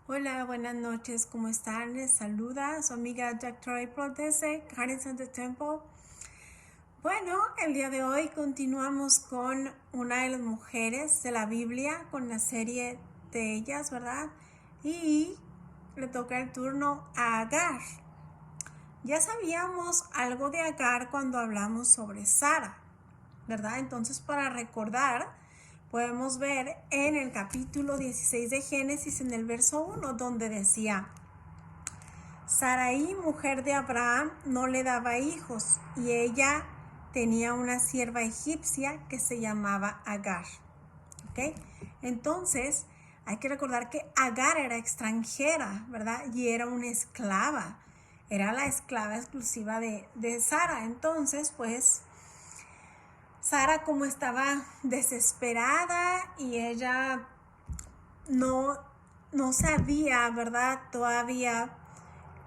Hola, buenas noches, ¿cómo están? Les saluda su amiga Dr. April desde Gardens of the Temple. Bueno, el día de hoy continuamos con una de las mujeres de la Biblia, con la serie de ellas, ¿verdad? Y le toca el turno a Agar. Ya sabíamos algo de Agar cuando hablamos sobre Sara, ¿verdad? Entonces, para recordar, podemos ver en el capítulo 16 de Génesis, en el verso 1, donde decía: Sarai, mujer de Abraham, no le daba hijos, y ella tenía una sierva egipcia que se llamaba Agar. ¿Ok? Entonces, hay que recordar que Agar era extranjera, ¿verdad? Y era una esclava. Era la esclava exclusiva de Sara. Entonces, pues, Sara, como estaba desesperada y ella no, no sabía, ¿verdad? Todavía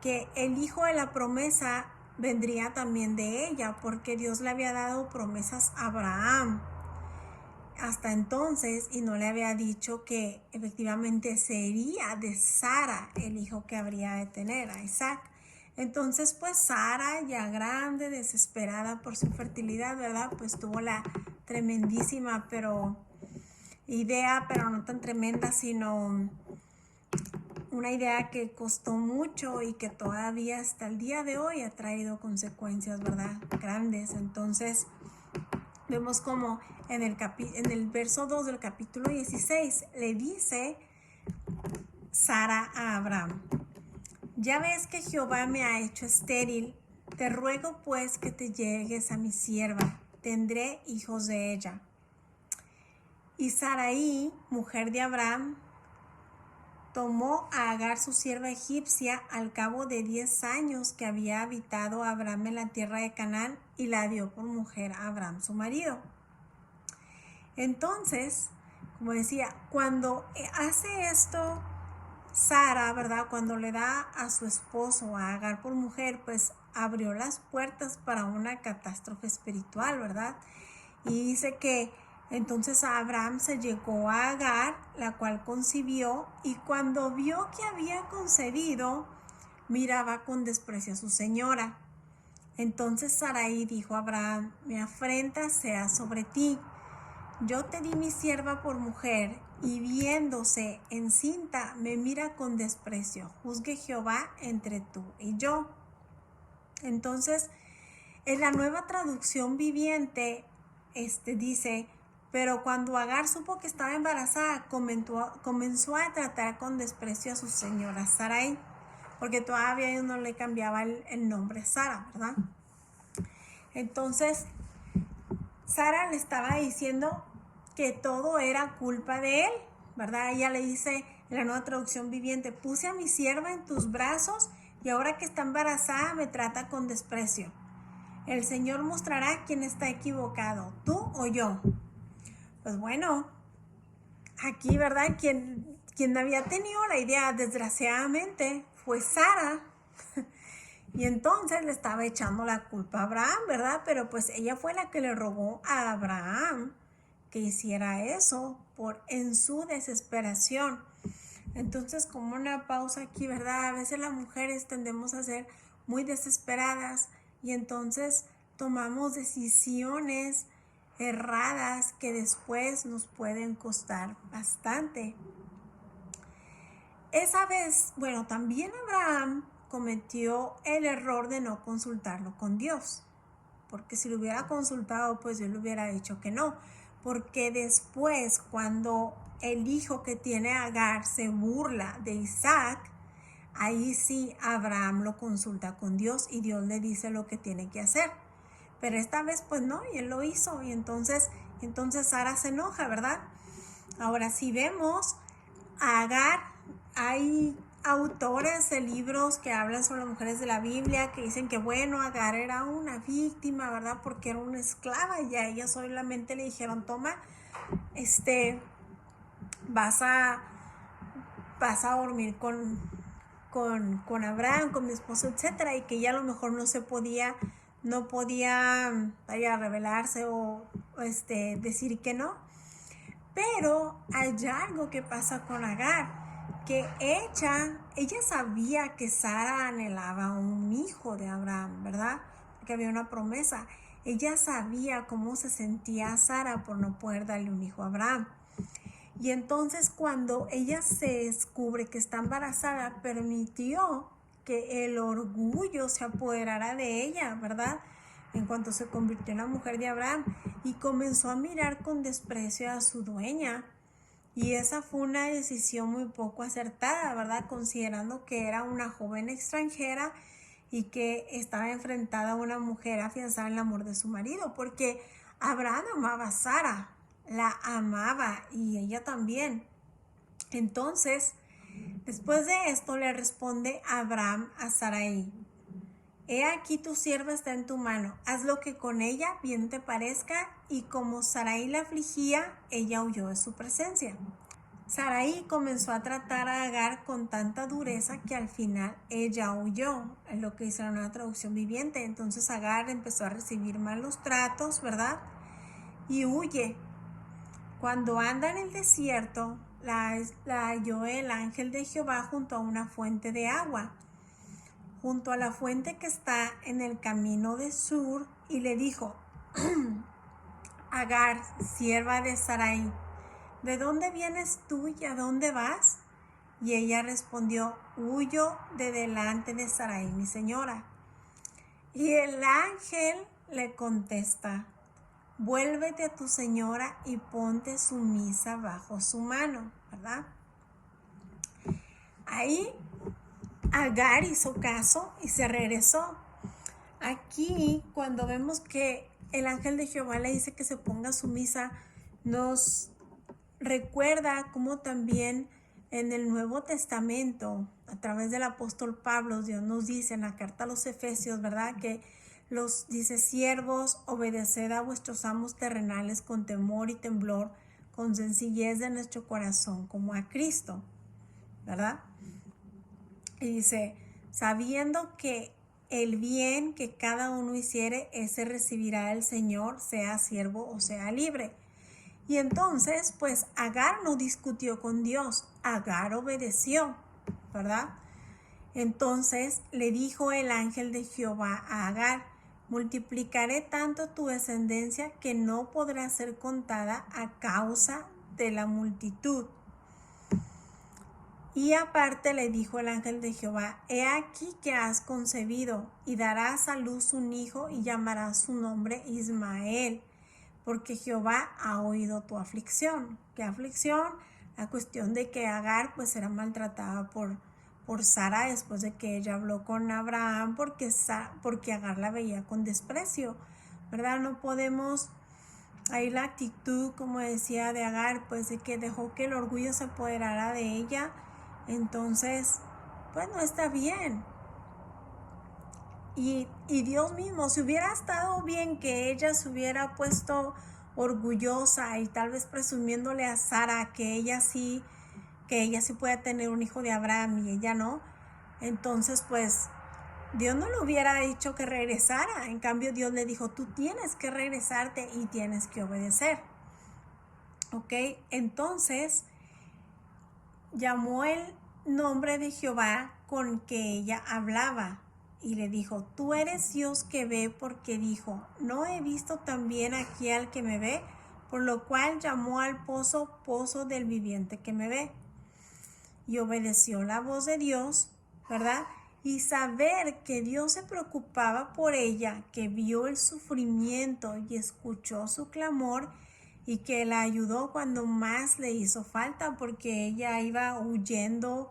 que el hijo de la promesa vendría también de ella, porque Dios le había dado promesas a Abraham hasta entonces y no le había dicho que efectivamente sería de Sara el hijo que habría de tener, a Isaac. Entonces, pues Sara, ya grande, desesperada por su fertilidad, ¿verdad? Pues tuvo la tremendísima idea, pero no tan tremenda, sino una idea que costó mucho y que todavía hasta el día de hoy ha traído consecuencias, ¿verdad? Grandes. Entonces, vemos como en el verso 2 del capítulo 16 le dice Sara a Abraham: ya ves que Jehová me ha hecho estéril, te ruego pues que te llegues a mi sierva, tendré hijos de ella. Y Sarai, mujer de Abraham, tomó a Agar, su sierva egipcia, al cabo de 10 años que había habitado Abraham en la tierra de Canaán, y la dio por mujer a Abraham, su marido. Entonces, como decía, cuando hace esto Sara, ¿verdad? Cuando le da a su esposo, a Agar, por mujer, pues abrió las puertas para una catástrofe espiritual, ¿verdad? Y dice que entonces Abraham se llegó a Agar, la cual concibió, y cuando vio que había concebido, miraba con desprecio a su señora. Entonces Sarai dijo a Abraham: mi afrenta sea sobre ti. Yo te di mi sierva por mujer, y viéndose encinta me mira con desprecio. Juzgue Jehová entre tú y yo. Entonces, en la Nueva Traducción Viviente, dice: pero cuando Agar supo que estaba embarazada, comenzó a tratar con desprecio a su señora Sarai, porque todavía no le cambiaba el nombre Sara, ¿verdad? Entonces, Sara le estaba diciendo que todo era culpa de él, ¿verdad? Ella le dice en la Nueva Traducción Viviente: puse a mi sierva en tus brazos y ahora que está embarazada me trata con desprecio. El Señor mostrará quién está equivocado, tú o yo. Pues bueno, aquí, ¿verdad? Quien había tenido la idea, desgraciadamente, fue Sara. Y entonces le estaba echando la culpa a Abraham, ¿verdad? Pero pues ella fue la que le rogó a Abraham que hiciera eso en su desesperación. Entonces, como una pausa aquí, ¿verdad? A veces las mujeres tendemos a ser muy desesperadas y entonces tomamos decisiones erradas que después nos pueden costar bastante. Esa vez, bueno, también Abraham cometió el error de no consultarlo con Dios, porque si lo hubiera consultado, pues yo le hubiera dicho que no, porque después, cuando el hijo que tiene Agar se burla de Isaac, ahí sí Abraham lo consulta con Dios y Dios le dice lo que tiene que hacer. Pero esta vez pues no, y él lo hizo, y entonces Sara se enoja, ¿verdad? Ahora, si vemos a Agar, hay autores de libros que hablan sobre las mujeres de la Biblia que dicen que bueno, Agar era una víctima, ¿verdad? Porque era una esclava y a ella solamente le dijeron: toma, vas a dormir con Abraham, con mi esposo, etcétera, y que ella a lo mejor no podía rebelarse o decir que no. Pero hay algo que pasa con Agar, que ella sabía que Sara anhelaba un hijo de Abraham, ¿verdad? Que había una promesa. Ella sabía cómo se sentía Sara por no poder darle un hijo a Abraham. Y entonces cuando ella se descubre que está embarazada, permitió que el orgullo se apoderara de ella, ¿verdad? En cuanto se convirtió en la mujer de Abraham y comenzó a mirar con desprecio a su dueña. Y esa fue una decisión muy poco acertada, ¿verdad? Considerando que era una joven extranjera y que estaba enfrentada a una mujer afianzada en el amor de su marido, porque Abraham amaba a Sara, la amaba y ella también. Entonces, después de esto le responde Abraham a Sarai: he aquí tu sierva está en tu mano, haz lo que con ella bien te parezca. Y como Sarai la afligía, ella huyó de su presencia. Sarai comenzó a tratar a Agar con tanta dureza que al final ella huyó, es lo que dice la Nueva Traducción Viviente. Entonces Agar empezó a recibir malos tratos, ¿verdad? Y huye. Cuando anda en el desierto, la halló el ángel de Jehová junto a una fuente de agua, junto a la fuente que está en el camino de Sur, y le dijo: Agar, sierva de Sarai, ¿de dónde vienes tú y a dónde vas? Y ella respondió: huyo de delante de Sarai, mi señora. Y el ángel le contesta: vuélvete a tu señora y ponte sumisa bajo su mano, ¿verdad? Ahí Agar hizo caso y se regresó. Aquí, cuando vemos que el ángel de Jehová le dice que se ponga sumisa, nos recuerda cómo también en el Nuevo Testamento, a través del apóstol Pablo, Dios nos dice en la carta a los Efesios, ¿verdad? Que los dice: siervos, obedeced a vuestros amos terrenales con temor y temblor, con sencillez de nuestro corazón, como a Cristo, ¿verdad? Y dice: sabiendo que el bien que cada uno hiciere, ese recibirá el Señor, sea siervo o sea libre. Y entonces, pues Agar no discutió con Dios, Agar obedeció, ¿verdad? Entonces le dijo el ángel de Jehová a Agar: multiplicaré tanto tu descendencia que no podrá ser contada a causa de la multitud. Y aparte le dijo el ángel de Jehová: he aquí que has concebido y darás a luz un hijo y llamarás su nombre Ismael, porque Jehová ha oído tu aflicción. ¿Qué aflicción? La cuestión de que Agar pues era maltratada por Sara después de que ella habló con Abraham, porque Agar la veía con desprecio, ¿verdad? No podemos, ahí la actitud, como decía, de Agar, pues de que dejó que el orgullo se apoderara de ella. Entonces, pues no está bien. Y Dios mismo, si hubiera estado bien que ella se hubiera puesto orgullosa y tal vez presumiéndole a Sara que ella sí puede tener un hijo de Abraham y ella no, entonces pues Dios no le hubiera dicho que regresara. En cambio, Dios le dijo: tú tienes que regresarte y tienes que obedecer. ¿Ok? Entonces llamó el nombre de Jehová con que ella hablaba y le dijo: tú eres Dios que ve, porque dijo: no he visto también aquí al que me ve, por lo cual llamó al pozo del viviente que me ve. Y obedeció la voz de Dios, ¿verdad? Y saber que Dios se preocupaba por ella, que vio el sufrimiento y escuchó su clamor, y que la ayudó cuando más le hizo falta, porque ella iba huyendo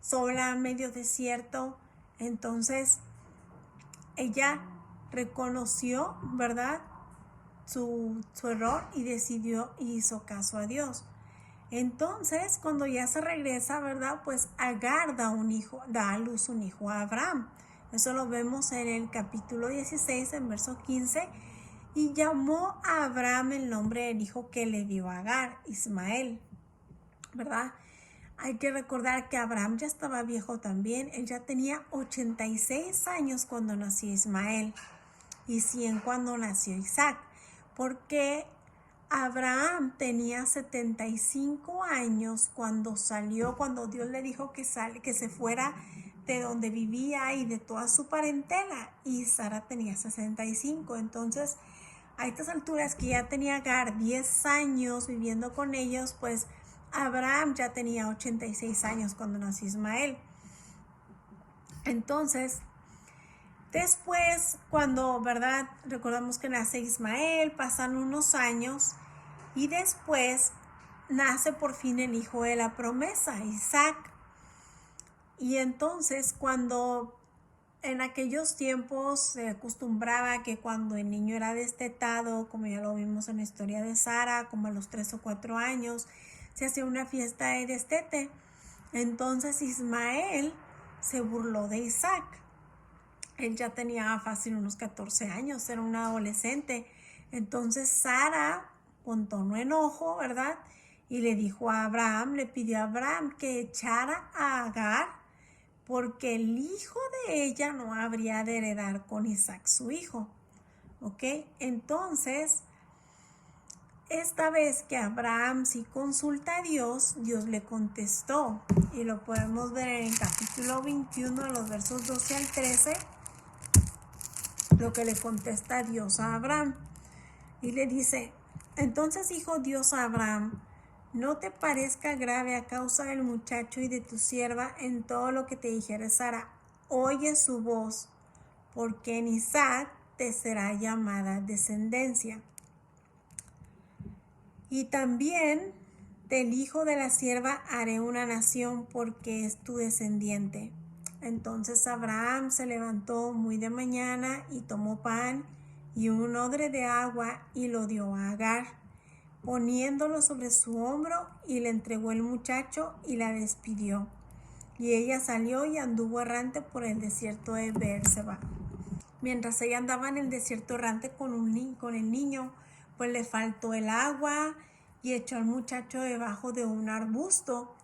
sola a medio desierto. Entonces ella reconoció, ¿verdad?, su error y decidió y hizo caso a Dios. Entonces, cuando ya se regresa, ¿verdad?, pues Agar da a luz un hijo a Abraham. Eso lo vemos en el capítulo 16, en verso 15. Y llamó a Abraham el nombre del hijo que le dio a Agar, Ismael, ¿verdad? Hay que recordar que Abraham ya estaba viejo también. Él ya tenía 86 años cuando nació Ismael y 100 cuando nació Isaac, porque Abraham tenía 75 años cuando salió, cuando Dios le dijo que se fuera de donde vivía y de toda su parentela, y Sara tenía 65. Entonces, a estas alturas que ya tenía Agar 10 años viviendo con ellos, pues Abraham ya tenía 86 años cuando nació Ismael. Entonces, después, cuando, ¿verdad? Recordamos que nace Ismael, pasan unos años y después nace por fin el hijo de la promesa, Isaac. Y entonces, cuando en aquellos tiempos se acostumbraba que cuando el niño era destetado, como ya lo vimos en la historia de Sara, como a los 3 o 4 años, se hacía una fiesta de destete. Entonces Ismael se burló de Isaac. Él ya tenía fácil unos 14 años, era un adolescente. Entonces Sara, con tono enojo, ¿verdad? Y le dijo a Abraham, le pidió a Abraham que echara a Agar, porque el hijo de ella no habría de heredar con Isaac su hijo. ¿Ok? Entonces, esta vez que Abraham sí consulta a Dios, Dios le contestó. Y lo podemos ver en el capítulo 21, los versos 12 al 13, lo que le contesta Dios a Abraham. Y le dice, entonces dijo Dios a Abraham, no te parezca grave a causa del muchacho y de tu sierva en todo lo que te dijere Sara. Oye su voz, porque en Isaac te será llamada descendencia. Y también del hijo de la sierva haré una nación, porque es tu descendiente. Entonces Abraham se levantó muy de mañana y tomó pan y un odre de agua y lo dio a Agar, poniéndolo sobre su hombro, y le entregó el muchacho y la despidió. Y ella salió y anduvo errante por el desierto de Beerseba. Mientras ella andaba en el desierto errante con el niño, pues le faltó el agua y echó al muchacho debajo de un arbusto.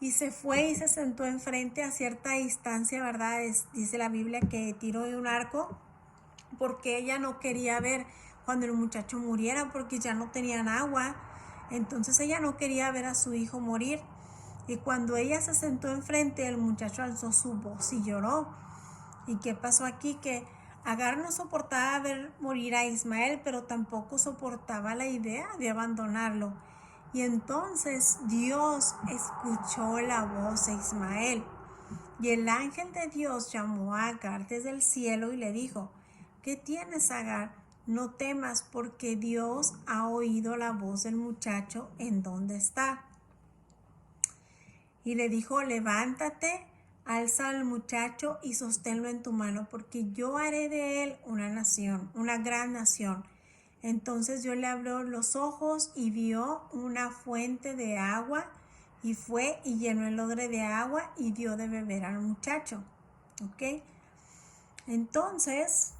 Y se fue y se sentó enfrente a cierta distancia, ¿verdad? Dice la Biblia que tiró de un arco, porque ella no quería ver cuando el muchacho muriera, porque ya no tenían agua. Entonces ella no quería ver a su hijo morir. Y cuando ella se sentó enfrente, el muchacho alzó su voz y lloró. ¿Y qué pasó aquí? Que Agar no soportaba ver morir a Ismael, pero tampoco soportaba la idea de abandonarlo. Y entonces Dios escuchó la voz de Ismael. Y el ángel de Dios llamó a Agar desde el cielo y le dijo, ¿qué tienes, Agar? No temas, porque Dios ha oído la voz del muchacho en donde está. Y le dijo, levántate, alza al muchacho y sosténlo en tu mano, porque yo haré de él una nación, una gran nación. Entonces Dios le abrió los ojos y vio una fuente de agua, y fue y llenó el odre de agua y dio de beber al muchacho. ¿Ok? Entonces,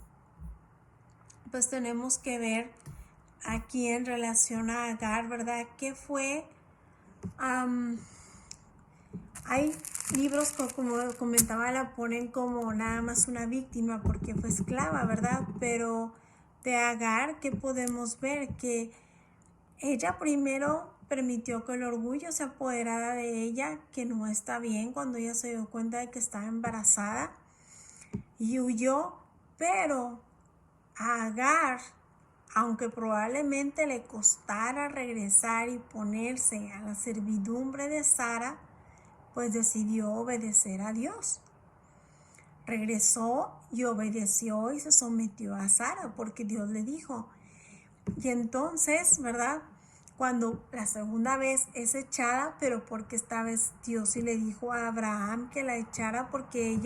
pues tenemos que ver aquí en relación a Agar, ¿verdad? ¿Qué fue? Hay libros que, como comentaba, la ponen como nada más una víctima porque fue esclava, ¿verdad? Pero de Agar, ¿qué podemos ver? Que ella primero permitió que el orgullo se apoderara de ella, que no está bien, cuando ella se dio cuenta de que estaba embarazada, y huyó. Pero a Agar, aunque probablemente le costara regresar y ponerse a la servidumbre de Sara, pues decidió obedecer a Dios. Regresó y obedeció y se sometió a Sara porque Dios le dijo. Y entonces, ¿verdad? Cuando la segunda vez es echada, pero porque esta vez Dios sí le dijo a Abraham que la echara, porque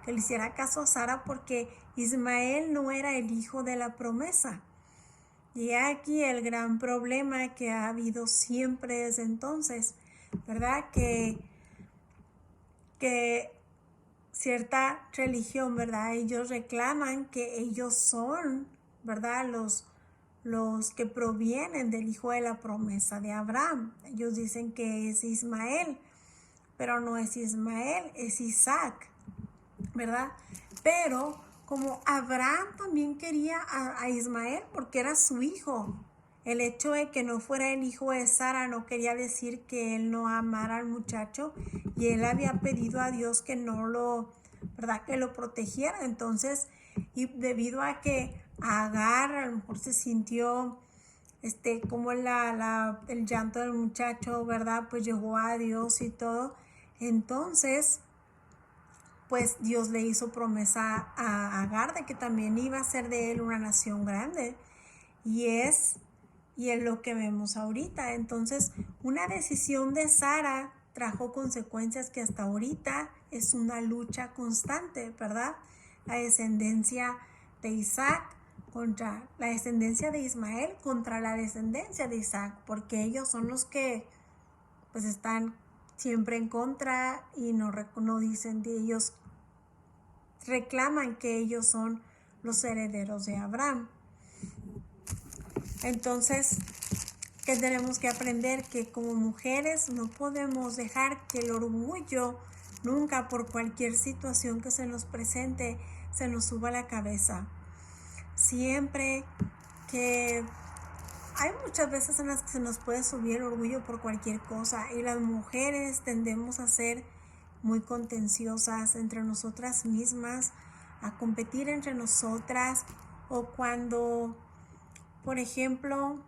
que le hiciera caso a Sara, porque Ismael no era el hijo de la promesa. Y aquí el gran problema que ha habido siempre desde entonces, ¿verdad? Que cierta religión, ¿verdad? Ellos reclaman que ellos son, ¿verdad? Los que provienen del hijo de la promesa de Abraham. Ellos dicen que es Ismael, pero no es Ismael, es Isaac, ¿verdad? Pero como Abraham también quería a Ismael porque era su hijo, el hecho de que no fuera el hijo de Sara no quería decir que él no amara al muchacho, y él había pedido a Dios que no lo, ¿verdad?, que lo protegiera. Entonces, y debido a que Agar a lo mejor se sintió como el llanto del muchacho, ¿verdad?, pues llegó a Dios y todo. Entonces, pues Dios le hizo promesa a Agar de que también iba a ser de él una nación grande. Y es lo que vemos ahorita. Entonces, una decisión de Sara trajo consecuencias que hasta ahorita es una lucha constante, ¿verdad? La descendencia de Isaac contra la descendencia de Ismael, contra la descendencia de Isaac, porque ellos son los que pues están siempre en contra y no dicen de ellos, reclaman que ellos son los herederos de Abraham. Entonces, ¿qué tenemos que aprender? Que como mujeres no podemos dejar que el orgullo nunca, por cualquier situación que se nos presente, se nos suba a la cabeza. Siempre que hay muchas veces en las que se nos puede subir el orgullo por cualquier cosa, y las mujeres tendemos a ser muy contenciosas entre nosotras mismas, a competir entre nosotras, o cuando, por ejemplo,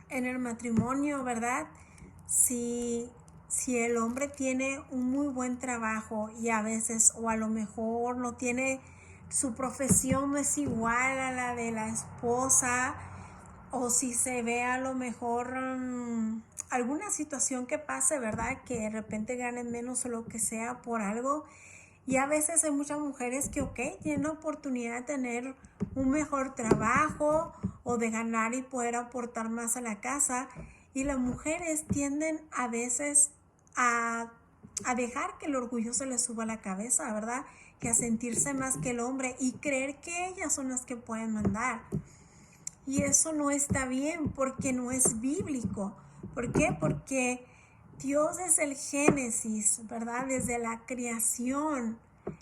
en el matrimonio, ¿verdad? Si el hombre tiene un muy buen trabajo y a veces, o a lo mejor no tiene, su profesión no es igual a la de la esposa, o si se ve a lo mejor alguna situación que pase, ¿verdad?, que de repente ganen menos o lo que sea por algo. Y a veces hay muchas mujeres que, tienen la oportunidad de tener un mejor trabajo o de ganar y poder aportar más a la casa. Y las mujeres tienden a veces a dejar que el orgullo se les suba a la cabeza, ¿verdad? Que a sentirse más que el hombre y creer que ellas son las que pueden mandar. Y eso no está bien, porque no es bíblico. ¿Por qué? Porque Dios desde el Génesis, ¿verdad?, desde la creación,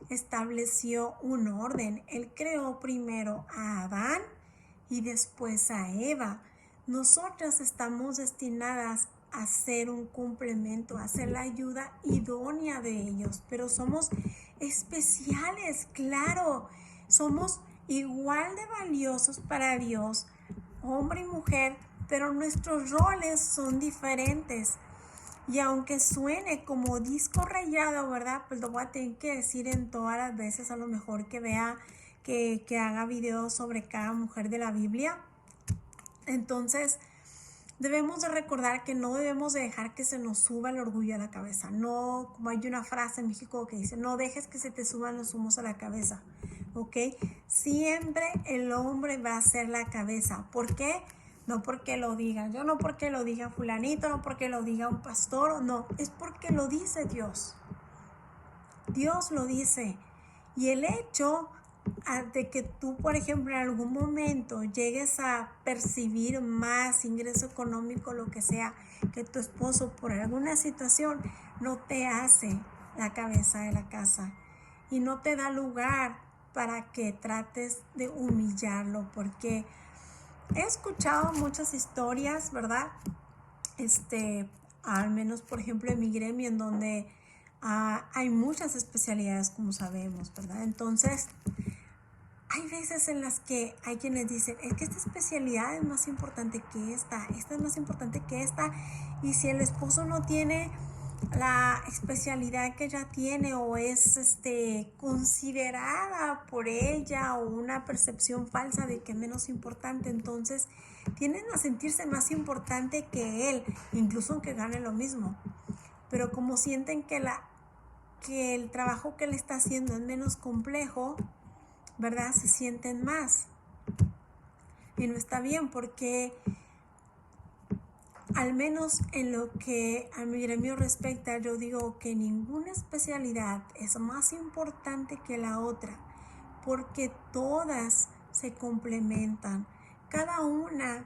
estableció un orden. Él creó primero a Adán y después a Eva. Nosotras estamos destinadas a ser un complemento, a ser la ayuda idónea de ellos, pero somos especiales, claro, somos igual de valiosos para Dios, hombre y mujer, pero nuestros roles son diferentes. Y aunque suene como disco rayado, ¿verdad?, pues lo voy a tener que decir en todas las veces, a lo mejor que vea, que haga videos sobre cada mujer de la Biblia. Entonces, debemos de recordar que no debemos de dejar que se nos suba el orgullo a la cabeza. No, como hay una frase en México que dice, no dejes que se te suban los humos a la cabeza, ¿ok? Siempre el hombre va a ser la cabeza. ¿Por qué? No porque lo diga yo, no porque lo diga fulanito, no porque lo diga un pastor, no, es porque lo dice Dios. Dios lo dice. Y el hecho de que tú, por ejemplo, en algún momento llegues a percibir más ingreso económico, lo que sea, que tu esposo por alguna situación, no te hace la cabeza de la casa y no te da lugar para que trates de humillarlo, porque he escuchado muchas historias, ¿verdad? Al menos, por ejemplo, en mi gremio, en donde hay muchas especialidades, como sabemos, ¿verdad? Entonces, hay veces en las que hay quienes dicen, es que esta especialidad es más importante que esta es más importante que esta, y si el esposo no tiene la especialidad que ella tiene, o es considerada por ella, o una percepción falsa de que es menos importante, entonces tienden a sentirse más importante que él, incluso aunque gane lo mismo. Pero como sienten que el trabajo que él está haciendo es menos complejo, ¿verdad?, se sienten más. Y no está bien, porque al menos en lo que a mi gremio respecta, yo digo que ninguna especialidad es más importante que la otra, porque todas se complementan. Cada una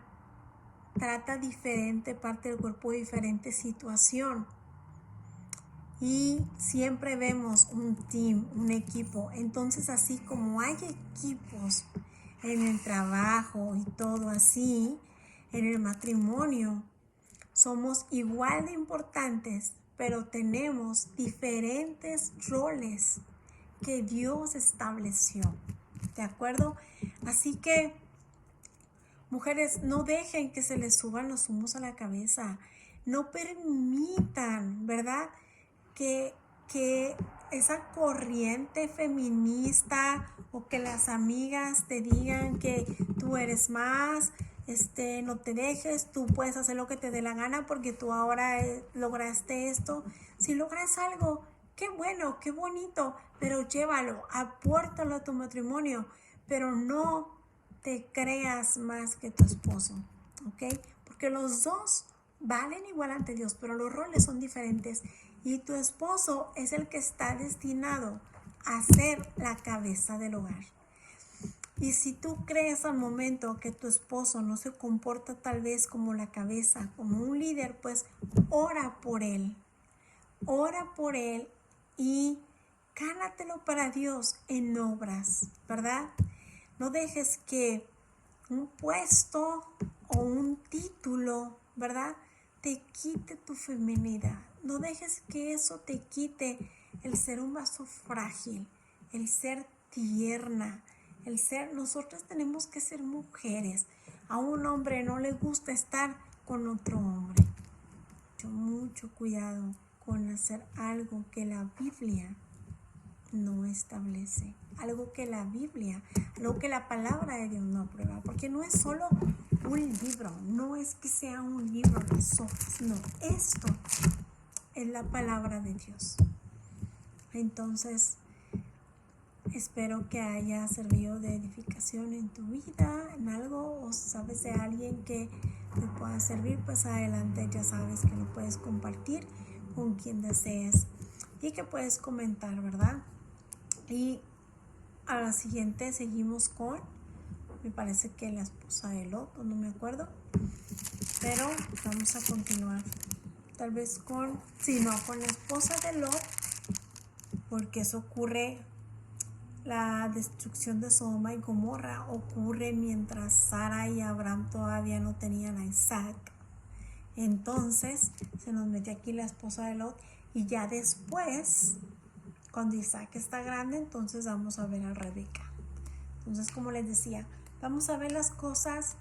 trata diferente parte del cuerpo, diferente situación. Y siempre vemos un team, un equipo. Entonces, así como hay equipos en el trabajo y todo así, En el matrimonio somos igual de importantes, pero tenemos diferentes roles que Dios estableció. ¿De acuerdo? Así que, mujeres, no dejen que se les suban los humos a la cabeza. No permitan, ¿verdad? Que esa corriente feminista o que las amigas te digan que tú eres más, no te dejes, tú puedes hacer lo que te dé la gana porque tú ahora lograste esto. Si logras algo, qué bueno, qué bonito, pero llévalo, apórtalo a tu matrimonio, pero no te creas más que tu esposo, ¿ok? Porque los dos valen igual ante Dios, pero los roles son diferentes y tu esposo es el que está destinado a ser la cabeza del hogar. Y si tú crees al momento que tu esposo no se comporta tal vez como la cabeza, como un líder, pues ora por él y gánatelo para Dios en obras, ¿verdad? No dejes que un puesto o un título, ¿verdad?, te quite tu feminidad. No dejes que eso te quite el ser un vaso frágil, el ser tierna, nosotros tenemos que ser mujeres. A un hombre no le gusta estar con otro hombre. Mucho cuidado con hacer algo que la Biblia no establece, algo que la palabra de Dios no aprueba, porque no es solo un libro, no es que sea un libro de hojas, no, esto es la palabra de Dios. Entonces, espero que haya servido de edificación en tu vida, en algo, o sabes de alguien que te pueda servir, pues adelante, ya sabes que lo puedes compartir con quien desees y que puedes comentar, ¿verdad? Y a la siguiente seguimos con, me parece que la esposa de Lot, no me acuerdo, pero vamos a continuar tal vez con la esposa de Lot, porque eso ocurre, la destrucción de Sodoma y Gomorra ocurre mientras Sara y Abraham todavía no tenían a Isaac. Entonces se nos mete aquí la esposa de Lot y ya después, cuando Isaac está grande, entonces vamos a ver a Rebeca. Entonces, como les decía, vamos a ver las cosas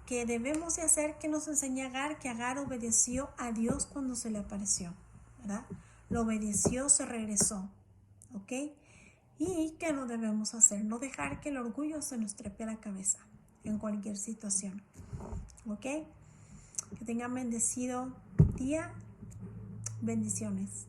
que debemos de hacer, que nos enseña Agar, que Agar obedeció a Dios cuando se le apareció, ¿verdad? Lo obedeció, se regresó, ¿ok? Y que no debemos hacer, no dejar que el orgullo se nos trepe a la cabeza en cualquier situación, ¿ok? Que tengan bendecido día, bendiciones.